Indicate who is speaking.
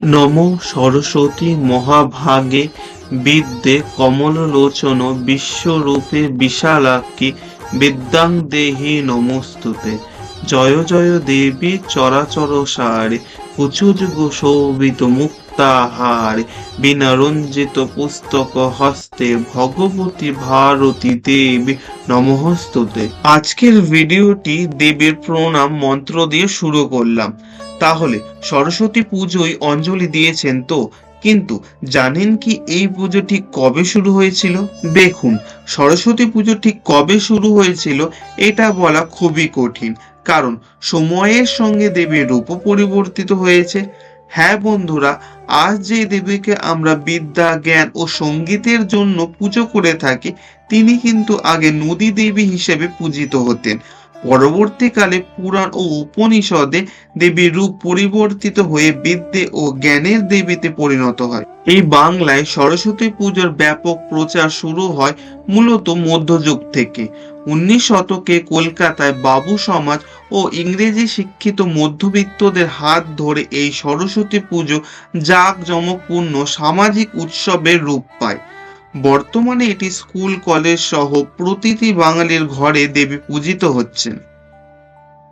Speaker 1: নমো সরস্বতী মহাভাগে বিদ্যে কমললোচন বিশ্বরূপে বিশালাক্ষী বিদ্যাং দেহি নমস্তুতে। জয় জয় দেবী চরাচর সারে কুচুজগ শোভিত মুক্তাহারে বিনা রঞ্জিত পুস্তক হস্তে ভগবতী ভারতী দেবী নমস্তুতে। আজকের ভিডিওটি দেবীর প্রণাম মন্ত্র দিয়ে শুরু করলাম। তাহলে সরস্বতী পুজোয় অঞ্জলি দিয়েছেন তো, কিন্তু জানেন কি এই পুজো ঠিক কবে শুরু হয়েছিল? দেখুন, সরস্বতী পুজো ঠিক কবে শুরু হয়েছিল এটা বলা খুবই কঠিন, কারণ সময়ের সঙ্গে দেবীর রূপও পরিবর্তিত হয়েছে। হ্যাঁ বন্ধুরা, আজ যে দেবীকে আমরা বিদ্যা, জ্ঞান ও সঙ্গীতের জন্য পুজো করে থাকি, তিনি কিন্তু আগে নদী দেবী হিসেবে পূজিত হতেন। পরবর্তীকালে পুরাণ ও উপনিষদে দেবীর রূপ পরিবর্তিত হয়ে বিদ্যে ও জ্ঞানের দেবীতে পরিণত হয়। এই বাংলায় সরস্বতী পুজোর ব্যাপক প্রচার শুরু হয় মূলত মধ্যযুগ থেকে। 19 শতকে কলকাতায় বাবু সমাজ ও ইংরেজি শিক্ষিত মধ্যবিত্তদের হাত ধরে এই সরস্বতী পুজো জাঁকজমকপূর্ণ সামাজিক উৎসবের রূপ পায়। বর্তমানে এটি স্কুল, কলেজ সহ প্রতিটি বাঙালির ঘরে দেবী পূজিত হচ্ছেন।